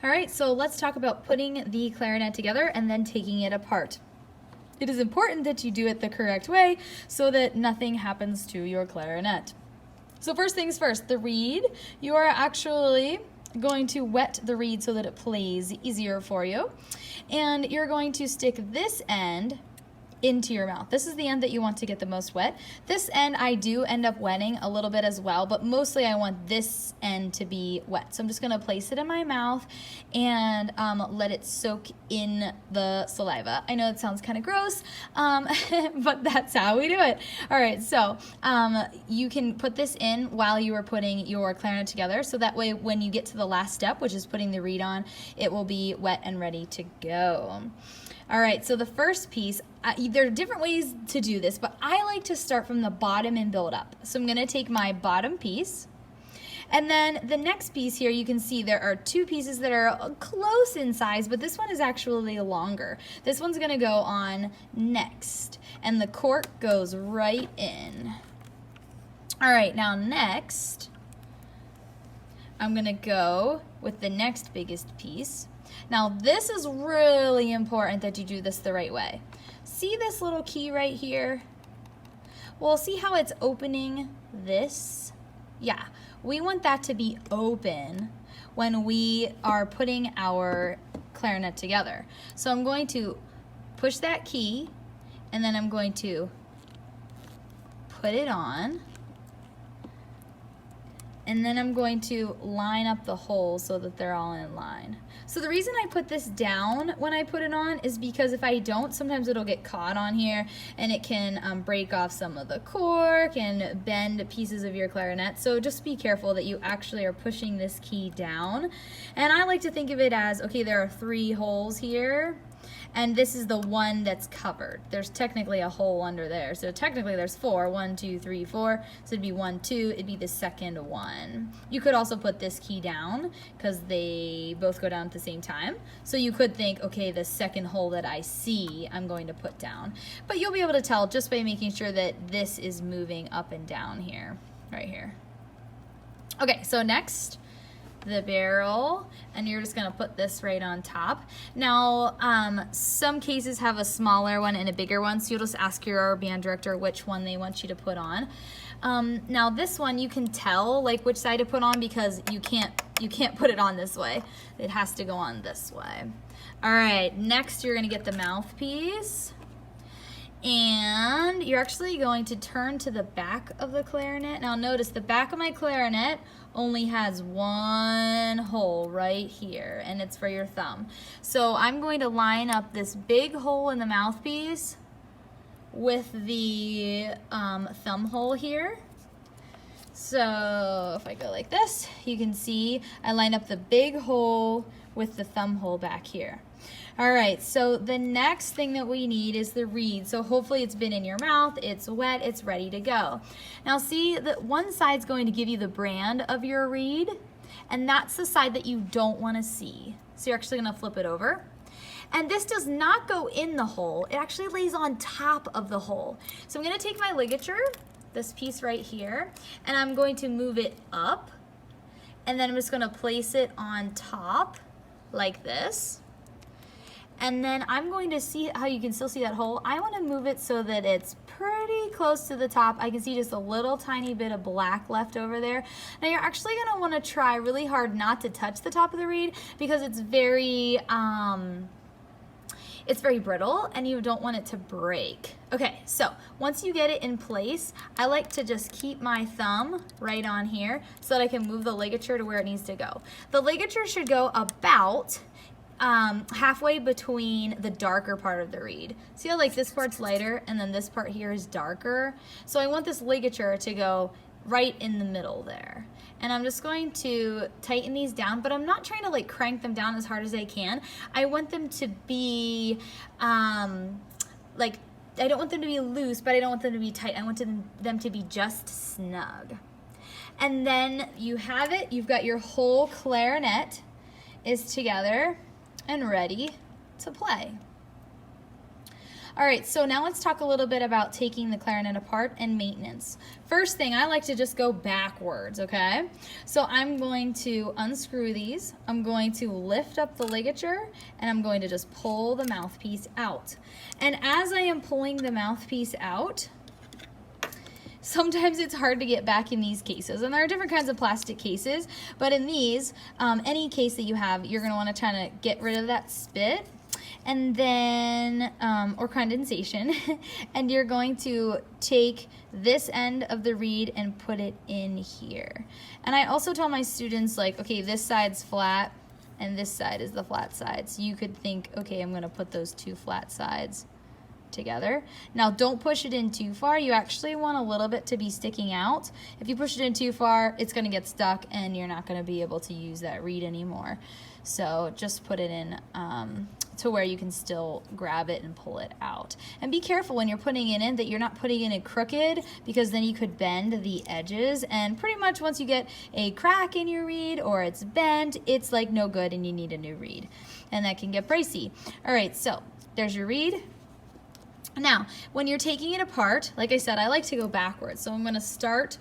All right, so let's talk about putting the clarinet together and then taking it apart. It is important that you do it the correct way so that nothing happens to your clarinet. So first things first, the reed, you are actually going to wet the reed so that it plays easier for you. And you're going to stick this end into your mouth. This is the end that you want to get the most wet. This end I do end up wetting a little bit as well, but mostly I want this end to be wet. So I'm just gonna place it in my mouth and let it soak in the saliva. I know it sounds kind of gross, but that's how we do it. All right, so you can put this in while you are putting your clarinet together, so that way when you get to the last step, which is putting the reed on, it will be wet and ready to go. All right, so the first piece, there are different ways to do this, but I like to start from the bottom and build up. So I'm gonna take my bottom piece, and then the next piece here, you can see there are two pieces that are close in size, but this one is actually longer. This one's gonna go on next, and the cork goes right in. All right, now next, I'm gonna go with the next biggest piece. Now this is really important that you do this the right way. See this little key right here? Well, see how it's opening this? Yeah, we want that to be open when we are putting our clarinet together. So I'm going to push that key, and then I'm going to put it on, and then I'm going to line up the holes so that they're all in line. So the reason I put this down when I put it on is because if I don't, sometimes it'll get caught on here and it can break off some of the cork and bend pieces of your clarinet. So just be careful that you actually are pushing this key down. And I like to think of it as, okay, there are 3 holes here, and this is the one that's covered. There's technically a hole under there. So technically there's 4, 1, 2, 3, 4. So it'd be 1, 2, it'd be the second one. You could also put this key down because they both go down at the same time. So you could think, okay, the second hole that I see, I'm going to put down. But you'll be able to tell just by making sure that this is moving up and down here, right here. Okay, so next, the barrel, and you're just gonna put this right on top. Now, some cases have a smaller one and a bigger one, so you'll just ask your band director which one they want you to put on. Now this one, you can tell like which side to put on because you can't put it on this way. It has to go on this way. All right, next you're gonna get the mouthpiece, and you're actually going to turn to the back of the clarinet. Now notice the back of my clarinet only has 1 hole right here, and it's for your thumb. So I'm going to line up this big hole in the mouthpiece with the thumb hole here. So if I go like this, you can see I line up the big hole with the thumb hole back here. All right, so the next thing that we need is the reed. So hopefully it's been in your mouth, it's wet, it's ready to go. Now see that one side's going to give you the brand of your reed, and that's the side that you don't want to see. So you're actually gonna flip it over. And this does not go in the hole, it actually lays on top of the hole. So I'm gonna take my ligature, this piece right here, and I'm going to move it up, and then I'm just gonna place it on top like this. And then I'm going to see how you can still see that hole. I want to move it so that it's pretty close to the top. I can see just a little tiny bit of black left over there. Now you're actually going to want to try really hard not to touch the top of the reed because it's very brittle and you don't want it to break. Okay, so once you get it in place, I like to just keep my thumb right on here so that I can move the ligature to where it needs to go. The ligature should go about halfway between the darker part of the reed. See how like this part's lighter and then this part here is darker? So I want this ligature to go right in the middle there. And I'm just going to tighten these down, but I'm not trying to like crank them down as hard as I can. I want them to be like, I don't want them to be loose, but I don't want them to be tight. I want them to be just snug. And then you have it, you've got your whole clarinet is together and ready to play. All right, so now let's talk a little bit about taking the clarinet apart and maintenance. First thing, I like to just go backwards, okay? So I'm going to unscrew these, I'm going to lift up the ligature, and I'm going to just pull the mouthpiece out. And as I am pulling the mouthpiece out, sometimes it's hard to get back in these cases, and there are different kinds of plastic cases, but in these, any case that you have, you're going to want to try to get rid of that spit, and then, or condensation, and you're going to take this end of the reed and put it in here. And I also tell my students, like, okay, this side's flat, and this side is the flat side, so you could think, okay, I'm going to put those two flat sides together. Now don't push it in too far. You actually want a little bit to be sticking out. If you push it in too far, it's going to get stuck and you're not going to be able to use that reed anymore. So just put it in to where you can still grab it and pull it out. And be careful when you're putting it in that you're not putting it in crooked, because then you could bend the edges, and pretty much once you get a crack in your reed or it's bent, it's like no good and you need a new reed, and that can get pricey. All right, so there's your reed. Now, when you're taking it apart, like I said, I like to go backwards. So I'm going to start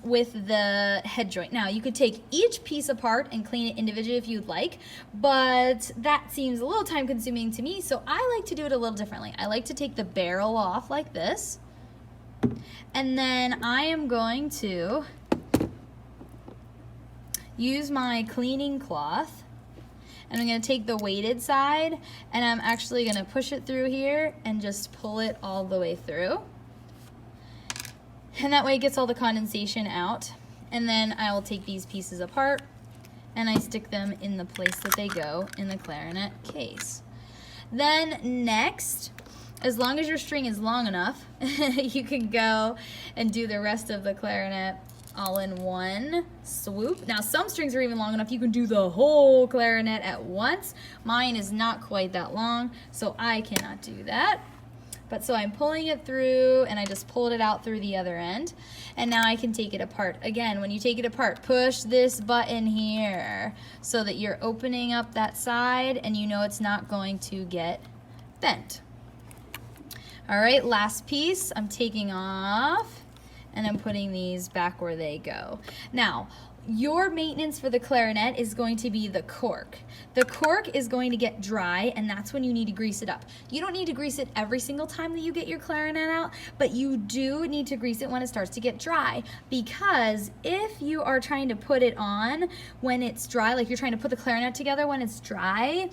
with the head joint. Now, you could take each piece apart and clean it individually if you'd like, but that seems a little time consuming to me, so I like to do it a little differently. I like to take the barrel off like this, and then I am going to use my cleaning cloth, and I'm going to take the weighted side, and I'm actually going to push it through here and just pull it all the way through. And that way it gets all the condensation out. And then I will take these pieces apart and I stick them in the place that they go in the clarinet case. Then next, as long as your string is long enough, you can go and do the rest of the clarinet all in one swoop. Now some strings are even long enough you can do the whole clarinet at once. Mine is not quite that long, so I cannot do that. But so I'm pulling it through, and I just pulled it out through the other end, and now I can take it apart. Again, when you take it apart, push this button here so that you're opening up that side and you know it's not going to get bent. All right, last piece I'm taking off, and I'm putting these back where they go. Now, your maintenance for the clarinet is going to be the cork. The cork is going to get dry, and that's when you need to grease it up. You don't need to grease it every single time that you get your clarinet out, but you do need to grease it when it starts to get dry, because if you are trying to put it on when it's dry, like you're trying to put the clarinet together when it's dry,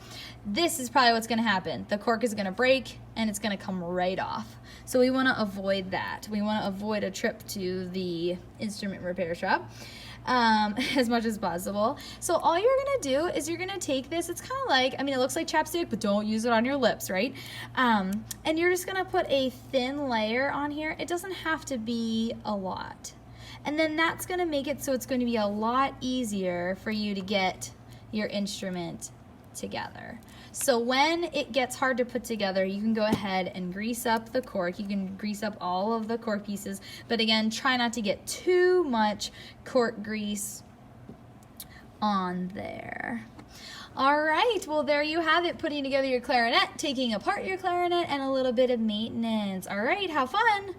this is probably what's gonna happen. The cork is gonna break and it's gonna come right off. So we wanna avoid that. We wanna avoid a trip to the instrument repair shop as much as possible. So all you're gonna do is you're gonna take this, it's kind of like, I mean, it looks like chapstick, but don't use it on your lips, right? And you're just gonna put a thin layer on here. It doesn't have to be a lot. And then that's gonna make it so it's going to be a lot easier for you to get your instrument together. So when it gets hard to put together, you can go ahead and grease up the cork. You can grease up all of the cork pieces, but again, try not to get too much cork grease on there. All right, well, there you have it, putting together your clarinet, taking apart your clarinet, and a little bit of maintenance. All right, have fun.